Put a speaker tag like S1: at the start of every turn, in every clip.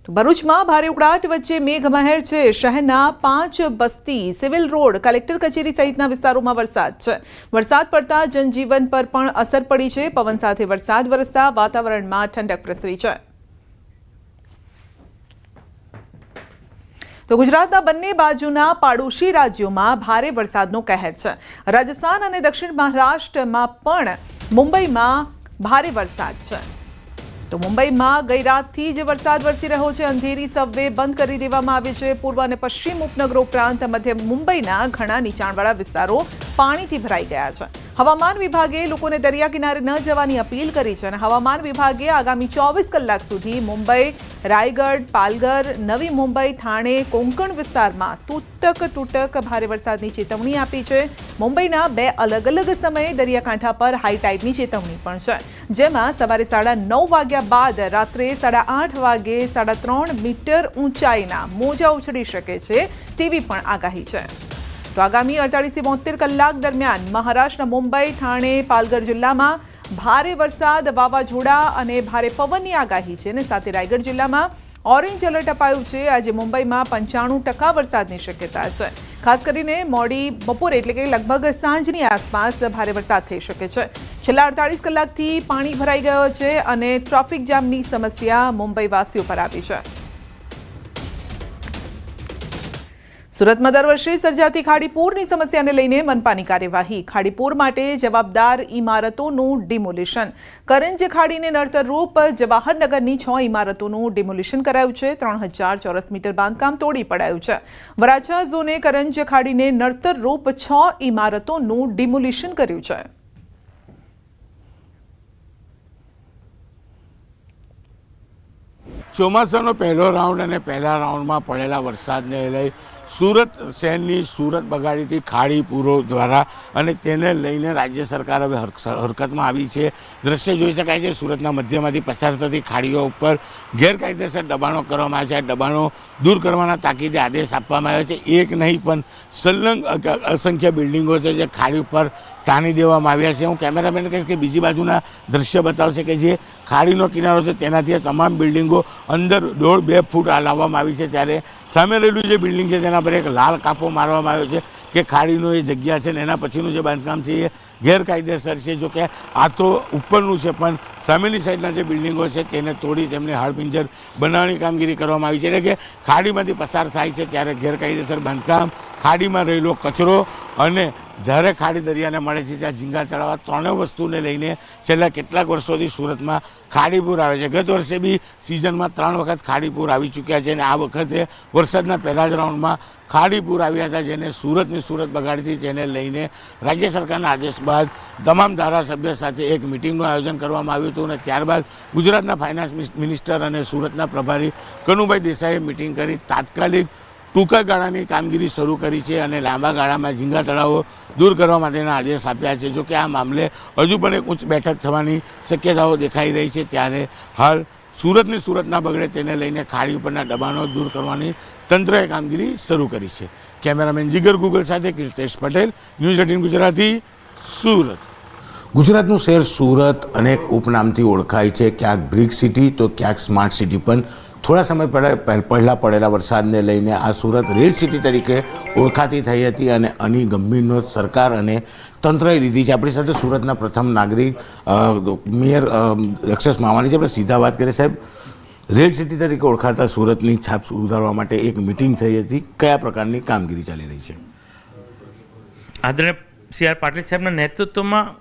S1: તો ભરૂચમાં ભારે ઉકળાટ વચ્ચે મેઘમહેર છે। શહેરના 5 બસ્તી, સિવિલ રોડ, કલેક્ટર કચેરી સહિતના વિસ્તારોમાં વરસાદ છે। વરસાદ પડતા જનજીવન પર પણ અસર પડી છે। પવન સાથે વરસાદ વરસતા વાતાવરણમાં ઠંડક પ્રસરી છે। તો ગુજરાતના બંને બાજુના પાડોશી રાજ્યોમાં ભારે વરસાદનો કહેર છે। રાજસ્થાન અને દક્ષિણ મહારાષ્ટ્રમાં પણ મુંબઈમાં ભારે વરસાદ છે। તો મુંબઈમાં ગઈ રાતથી જ વરસાદ વરસી રહ્યો છે। અંધેરી સબવે બંધ કરી દેવામાં આવી છે। પૂર્વ અને પશ્ચિમ ઉપનગરો ઉપરાંત મધ્ય મુંબઈના ઘણા નીચાણવાળા વિસ્તારો પાણીથી ભરાઈ ગયા છે। હવામાન વિભાગે લોકોને દરિયા કિનારે ન જવાની અપીલ કરી છે અને હવામાન વિભાગે આગામી 24 કલાક સુધી મુંબઈ, રાયગઢ, પાલઘર, નવી મુંબઈ, થાણે, કોંકણ વિસ્તારમાં તૂટક ભારે વરસાદની ચેતવણી આપી છે। મુંબઈના 2 અલગ અલગ સમયે દરિયાકાંઠા પર હાઈ ટાઈડની ચેતવણી પણ છે, જેમાં સવારે 9:30 વાગ્યા બાદ રાત્રે 8:30 વાગે 3.5 મીટર ઊંચાઈના મોજા ઉછળી શકે છે તેવી પણ આગાહી છે। તો આગામી 48 થી 72 કલાક દરમિયાન મહારાષ્ટ્રના મુંબઈ, થાણે, પાલઘર જિલ્લામાં ભારે વરસાદ, વાવાઝોડા અને ભારે પવનની આગાહી છે અને સાથે રાયગઢ જિલ્લામાં ઓરેન્જ એલર્ટ અપાયું છે। આજે મુંબઈમાં 95% વરસાદની શક્યતા છે। ખાસ કરીને મોડી બપોરે એટલે કે લગભગ સાંજની આસપાસ ભારે વરસાદ થઈ શકે છે। છેલ્લા 48 કલાકથી પાણી ભરાઈ ગયો છે અને ટ્રાફિક જામની સમસ્યા મુંબઈવાસીઓ પર આવી છે। સુરતમાં દર વર્ષે સર્જાતી ખાડીપૂરની સમસ્યાને લઈને મનપાની કાર્યવાહી। ખાડીપૂર માટે જવાબદાર ઇમારતોનું ડિમોલિશન। કરંજ ખાડીને નડતરરૂપ જવાહરનગરની 6 ઇમારતોનું ડિમોલિશન કરાયું છે। 3000 ચોરસ મીટર બાંધકામ તોડી પડાયું છે। વરાછા ઝોને કરંજ ખાડીને નડતરરૂપ 6 ઇમારતોનું ડિમોલિશન કર્યું છે।
S2: ચોમાસાનો પહેલો રાઉન્ડ અને પહેલા રાઉન્ડમાં પડેલા વરસાદને લઈ સુરત શહેરની સુરત બગાડીથી ખાડીપૂરો દ્વારા અને તેને લઈને રાજ્ય સરકાર હવે હરકતમાં આવી છે। દ્રશ્ય જોઈ શકાય છે, સુરતના મધ્યમાંથી પસાર થતી ખાડીઓ ઉપર ગેરકાયદેસર દબાણો કરવામાં આવ્યા છે। આ દબાણો દૂર કરવાના તાકીદે આદેશ આપવામાં આવ્યા છે। એક નહીં પણ સંલગ્ન અસંખ્ય બિલ્ડિંગો છે જે ખાડી ઉપર તાણી દેવામાં આવ્યા છે। હું કેમેરામેન કહીશ કે બીજી બાજુના દ્રશ્ય બતાવશે કે જે ખાડીનો કિનારો છે તેનાથી આ તમામ બિલ્ડિંગો અંદર 1.5-2 ફૂટ લાવવામાં આવી છે, ત્યારે સામે રહેલું જે બિલ્ડિંગ છે તેના પર એક લાલ કાપો મારવામાં આવ્યો છે કે ખાડીનો એ જગ્યા છે ને એના પછીનું જે બાંધકામ છે એ ગેરકાયદેસર છે। જો કે આ તો ઉપરનું છે, પણ સામેની સાઈડના જે બિલ્ડિંગો છે તેને તોડી તેમને હાડપિંજર બનાવવાની કામગીરી કરવામાં આવી છે। એટલે કે ખાડીમાંથી પસાર થાય છે ત્યારે ગેરકાયદેસર બાંધકામ, ખાડીમાં રહેલો કચરો અને જ્યારે ખાડી દરિયાને મળે છે ત્યાં ઝીંગા તળાવ, ત્રણેય વસ્તુને લઈને છેલ્લા કેટલાક વર્ષોથી સુરતમાં ખાડીપૂર આવે છે। ગત વર્ષે બી સિઝનમાં 3 વખત ખાડીપૂર આવી ચૂક્યા છે અને આ વખતે વરસાદના પહેલા જ રાઉન્ડમાં ખાડીપૂર આવ્યા હતા, જેને સુરતની સુરત બગાડીથી તેને લઈને રાજ્ય સરકારના આદેશ બાદ તમામ ધારાસભ્ય સાથે એક મિટિંગનું આયોજન કરવામાં આવ્યું હતું અને ત્યારબાદ ગુજરાતના ફાઇનાન્સ મિનિસ્ટર અને સુરતના પ્રભારી કનુભાઈ દેસાઈએ મિટિંગ કરી તાત્કાલિક ટૂંકા ગાળાની કામગીરી શરૂ કરી છે અને લાંબા ગાળામાં ઝીંગા તળાવો દૂર કરવા માટેના આદેશ આપ્યા છે। જો કે આ મામલે હજુ પણ એક ઉચ્ચ બેઠક થવાની શક્યતાઓ દેખાઈ રહી છે, ત્યારે હાલ સુરતની સુરત ના બગડે તેને લઈને ખાડી ઉપરના દબાણો દૂર કરવાની તંત્રએ કામગીરી શરૂ કરી છે। કેમેરામેન જીગર ગુગલ સાથે કીર્તેશ પટેલ, ન્યૂઝ 18 ગુજરાતી, સુરત। ગુજરાતનું શહેર સુરત અનેક ઉપનામથી ઓળખાય છે, ક્યાંક બ્રિક સિટી તો ક્યાંક સ્માર્ટ સિટી। પણ થોડા સમય પહેલાં પડેલા વરસાદને લઈને આ સુરત રેડ સિટી તરીકે ઓળખાતી થઈ હતી અને આની ગંભીર નોંધ સરકાર અને તંત્રએ લીધી છે। આપણી સાથે સુરતના પ્રથમ નાગરિક મેયર દક્ષેશ માવાની છે। આપણે સીધા વાત કરીએ, સાહેબ, રેડ સિટી તરીકે ઓળખાતા સુરતની છાપ સુધારવા માટે એક મિટિંગ થઈ હતી, કયા પ્રકારની કામગીરી ચાલી રહી છે?
S3: આદરણીય CR પાટીલ સાહેબના નેતૃત્વમાં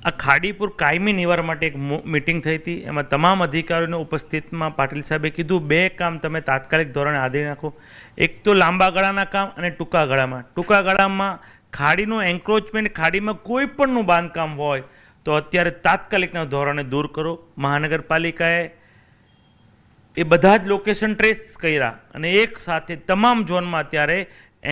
S3: આ ખાડીપુર કાયમી નિવારણ માટે એક મિટિંગ થઈ હતી। એમાં તમામ અધિકારીઓની ઉપસ્થિતિમાં પાટીલ સાહેબે કીધું 2 કામ તમે તાત્કાલિક ધોરણે આદરી નાખો। એક તો લાંબા ગાળાના કામ અને ટૂંકા ગાળામાં। ટૂંકા ગાળામાં ખાડીનું એન્ક્રોચમેન્ટ, ખાડીમાં કોઈ પણનું બાંધકામ હોય તો અત્યારે તાત્કાલિકના ધોરણે દૂર કરો। મહાનગરપાલિકાએ એ બધા જ લોકેશન ટ્રેસ કર્યા અને એક સાથે તમામ ઝોનમાં અત્યારે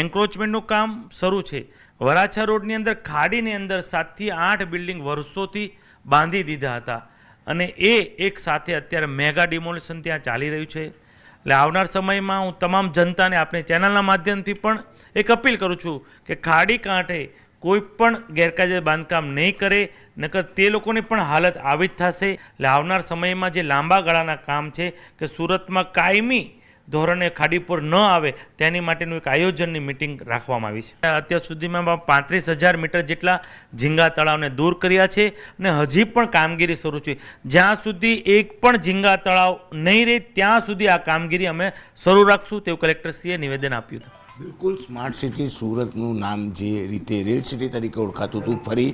S3: એન્ક્રોચમેન્ટનું કામ શરૂ છે। વરાછા રોડની અંદર ખાડીની અંદર 7 થી 8 બિલ્ડિંગ વર્ષોથી બાંધી દીધા હતા અને એ એક સાથે અત્યારે મેગા ડિમોલિશન ત્યાં ચાલી રહ્યું છે। એટલે આવનાર સમયમાં હું તમામ જનતાને આપણે ચેનલના માધ્યમથી પણ એક અપીલ કરું છું કે ખાડી કાંઠે કોઈ પણ ગેરકાયદે બાંધકામ નહીં કરે, નકર તે લોકોની પણ હાલત આવી જ થશે. એટલે આવનાર સમયમાં જે લાંબા ગાળાના કામ છે કે સુરતમાં કાયમી ધોરણે ખાડીપુર ન આવે તેની માટેનું એક આયોજનની મિટિંગ રાખવામાં આવી છે. અત્યાર સુધીમાં 35,000 મીટર જેટલા ઝીંગા તળાવને દૂર કર્યા છે અને હજી પણ કામગીરી શરૂ છે. જ્યાં સુધી એક પણ ઝીંગા તળાવ નહીં રહે ત્યાં સુધી આ કામગીરી અમે શરૂ રાખશું તેવું કલેક્ટરશ્રીએ નિવેદન આપ્યું હતું.
S2: બિલકુલ સ્માર્ટ સિટી સુરતનું નામ જે રીતે રેલ સિટી તરીકે ઓળખાતું હતું, ફરી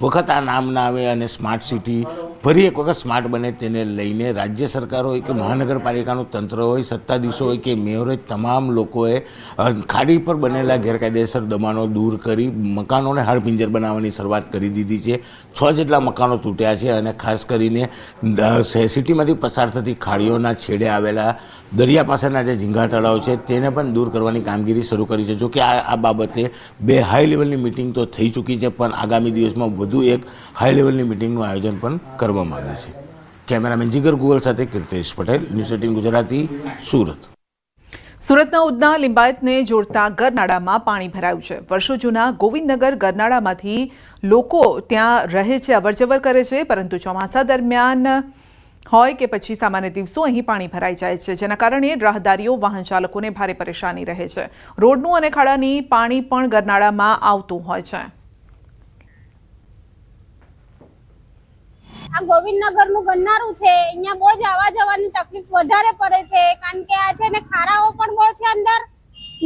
S2: વખત આ નામ ના આવે અને સ્માર્ટ સિટી ફરી એક વખત સ્માર્ટ બને તેને લઈને રાજ્ય સરકાર હોય કે મહાનગરપાલિકાનું તંત્ર હોય, સત્તાધીશો હોય કે મેયર હોય, તમામ લોકોએ ખાડી પર બનેલા ગેરકાયદેસર દબાણો દૂર કરી મકાનોને હાડપિંજર બનાવવાની શરૂઆત કરી દીધી છે. 6 જેટલા મકાનો તૂટ્યા છે અને ખાસ કરીને સિટીમાંથી પસાર થતી ખાડીઓના છેડે આવેલા દરિયા પાસેના જે ઝીંગા તળાવ છે તેને પણ દૂર કરવાની કામગીરી શરૂ કરી છે. જો કે આ બાબતે 2 હાઈ લેવલની મિટિંગ તો થઈ ચૂકી છે, પણ આગામી દિવસમાં વધુ એક હાઈ લેવલની મિટિંગનું આયોજન પણ કરવામાં આવ્યું છે. કેમેરામેન જીગર ગુગલ સાથે કીર્તેશ પટેલ, ન્યૂઝ 18 ગુજરાતી, સુરત.
S1: સુરતના ઉધના લિંબાયતને જોડતા ગરનાળામાં પાણી ભરાયું છે. વર્ષો જૂના ગોવિંદનગર ગરનાળામાંથી લોકો ત્યાં રહે છે, અવરજવર કરે છે, પરંતુ ચોમાસા દરમિયાન હોય કે પછી સામાન્ય દિવસો અહીં પાણી ભરાઈ જાય છે, જેના કારણે રાહદારીઓ વાહન ચાલકોને ભારે પરેશાની રહે છે. રોડનું અને ખાડાની પાણી પણ ગરનાળામાં આવતું હોય છે.
S4: આ ગોવિંદનગરનું ગરનાળું છે, અહીંયા બહુ જ આવવા જવાની તકલીફ વધારે પડે છે, કારણ કે આ છે ને ખારાઓ પણ બહુ છે, અંદર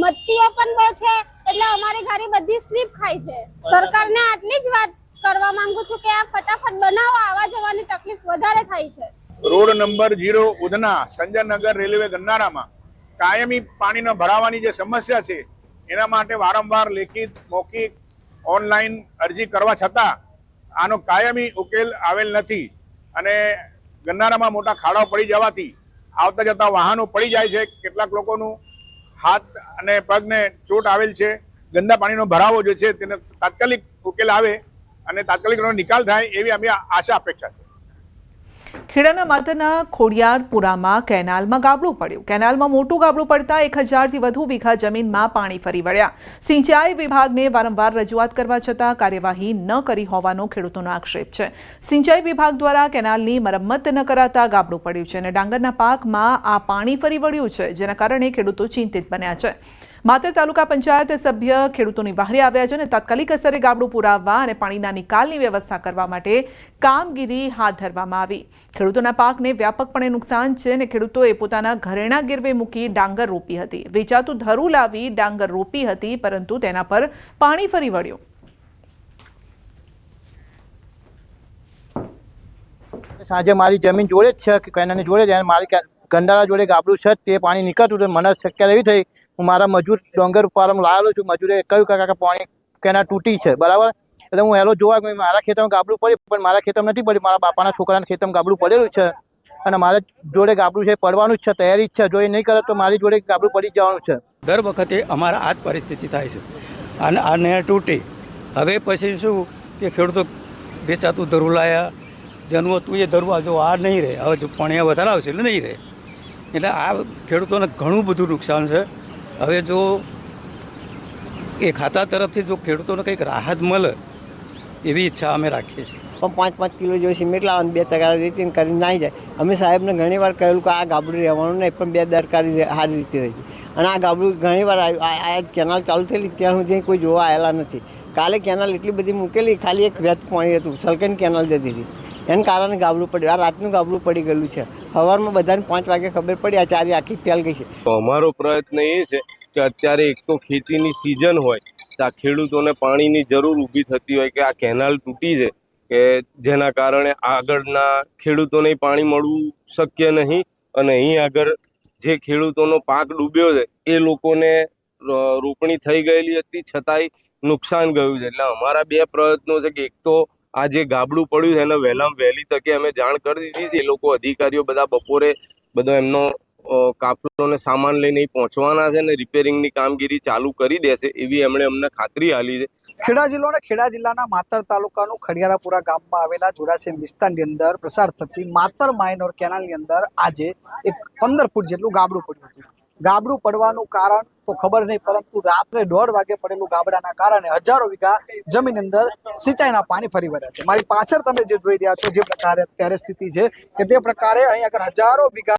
S4: મત્તીઓ પણ બહુ છે, એટલે અમારી ગાડી બધી સ્લીપ ખાય છે. સરકારને આટલી જ વાત કરવા માંગુ છું કે આ ફટાફટ બનાવો, આવવા જવાની તકલીફ વધારે થાય છે.
S5: Road number 0 Udhna Sanjaynagar railway ગરનાળામાં કાયમી પાણીનો ભરાવાની જે સમસ્યા છે એના માટે વારંવાર લેખિત, મૌખિક, ઓનલાઈન અરજી કરવા છતાં આનો કાયમી ઉકેલ આવેલ નથી અને ગરનાળામાં મોટા ખાડાઓ પડી જવાથી આવતા જતા વાહનો પડી જાય છે. કેટલાક લોકોનું હાથ અને પગને ચોટ આવેલ છે. ગંદા પાણીનો ભરાવો જે છે તેને તાત્કાલિક ઉકેલ આવે અને તાત્કાલિક એનો નિકાલ થાય એવી અમે આશા અપેક્ષા છે.
S1: ખેડાના માતરના ખોડિયારપુરામાં કેનાલમાં ગાબડું પડ્યું. કેનાલમાં મોટું ગાબડું પડતા 1000થી વધુ વીઘા જમીનમાં પાણી ફરી વળ્યા. સિંચાઈ વિભાગને વારંવાર રજૂઆત કરવા છતાં કાર્યવાહી ન કરી હોવાનો ખેડૂતોનો આક્ષેપ છે. સિંચાઈ વિભાગ દ્વારા કેનાલની મરમ્મત ન કરાતા ગાબડું પડ્યું છે અને ડાંગરના પાકમાં આ પાણી ફરી વળ્યું છે, જેના કારણે ખેડૂતો ચિંતિત બન્યા છે. માતર તાલુકા પંચાયત સભ્ય ખેડૂતોની વહારે આવ્યા છે અને તાત્કાલિક અસરે ગાબડું પુરાવવા અને પાણીના નિકાલની વ્યવસ્થા કરવા માટે કામગીરી હાથ ધરવામાં આવી. ખેડૂતોના પાકને વ્યાપકપણે નુકસાન છે અને ખેડૂતોએ પોતાના ઘરેણા ગીરવે મૂકી ડાંગર રોપી હતી. વેચાતું ધરું લાવી ડાંગર રોપી હતી, પરંતુ તેના પર પાણી ફરી વળ્યું.
S6: સાંજે મારી જમીન જોડે જ છે, કેનાલની જોડે જ, મારી ગંડાળા જોડે ગાબડું છે, તે પાણી નીકળતું મને શક્યતા એવી થઈ, હું મારા મજૂર ડોંગર ઉપાડવામાં લાવેલો છું. મજૂરે કહ્યું કે પાણી કેનાલ તૂટી છે, બરાબર. એટલે હું હેલો જોવા મારા ખેતરમાં ગાબડું પડ્યું, પણ મારા ખેતરમાં નથી પડ્યું, મારા બાપાના છોકરાના ખેતરમાં ગાબડું પડેલું છે અને મારા જોડે ગાબડું છે, પડવાનું જ છે, તૈયારી જ છે. જો એ નહીં કરે તો મારી જોડે ગાબડું પડી જવાનું છે.
S7: દર વખતે અમારા આ જ પરિસ્થિતિ થાય છે અને આ નહેર તૂટી. હવે પછી શું કે ખેડૂતો વેચાતું ધરું લાયા, જેનું હતું એ ધરવા જો આ નહીં રહે, હવે જો પાણી વધારે આવશે એટલે નહીં રહે. એટલે આ ખેડૂતોને ઘણું બધું નુકસાન છે. હવે જો એ ખાતા તરફથી જો ખેડૂતોને કંઈક રાહત મળે એવી ઈચ્છા અમે રાખીએ છીએ.
S8: પણ 5-5 કિલો જેવું સિમેન્ટ લાવવાનું, 2 ટકા રીતિને કરીને નાહી જાય. અમે સાહેબને ઘણી વાર કહેલું કે આ ગાબડું રહેવાનું નહીં, પણ 2 દરકારી સારી રીતે રહી. અને આ ગાબડું ઘણી વાર આ કેનાલ ચાલુ થયેલી ત્યાં સુધી કોઈ જોવા આવેલા નથી. કાલે કેનાલ એટલી બધી મૂકેલી, ખાલી એક વેત પાણી હતું, સલકન કેનાલ જતી હતી, એને કારણે ગાબડું પડ્યું. આ રાતનું ગાબડું પડી ગયેલું છે. સવારમાં બધાને 5 વાગે ખબર પડી આ ચારી આખી ફેલ ગઈ છે.
S9: અમારો પ્રયત્ન એ છે કે અત્યારે એક તો ખેતીની સિઝન હોય તો આ ખેડૂતોને પાણીની જરૂર ઊભી થતી હોય કે આ કેનાલ તૂટી છે કે જેના કારણે આગળના ખેડૂતોને પાણી મળવું શક્ય નહીં અને અહીં આગળ જે ખેડૂતોનો પાક ડૂબ્યો છે એ લોકોને રોપણી થઈ ગયેલી હતી છતાંય નુકસાન ગયું છે. એટલે અમારા 2 પ્રયત્નો છે કે એક તો આ જે ગાબડું પડ્યું છે એને વહેલામાં વહેલી તકે અમે જાણ કરી દીધી છે. એ લોકો અધિકારીઓ બધા બપોરે બધો એમનો કાફલોને સામાન લઈને પહોંચવાના છે અને રિપેરિંગની કામગીરી ચાલુ કરી દેશે એવી એમણે અમને ખાતરી આપી છે.
S10: ખેડા જિલ્લો અને ખેડા જિલ્લાના માતર તાલુકાનું ખડિયારાપુરા ગામમાં આવેલા જોરાસી વિસ્તારની અંદર પ્રસાર થતી માતર માઇનોર કેનાલની અંદર આજે એક 15 ફૂટ જેટલું ગાબડું પડ્યું હતું. ગાબડું પડવાનું કારણ તો ખબર નહીં, પરંતુ રાત્રે 1:30 વાગે પડેલું ગાબડાના કારણે હજારો વીઘા જમીન અંદર સિંચાઈના પાણી ફરી વળ્યા છે. મારી પાછળ તમે જે જોઈ રહ્યા છો જે પ્રકારે અત્યારે સ્થિતિ છે કે તે પ્રકારે અહીં આગળ હજારો વીઘા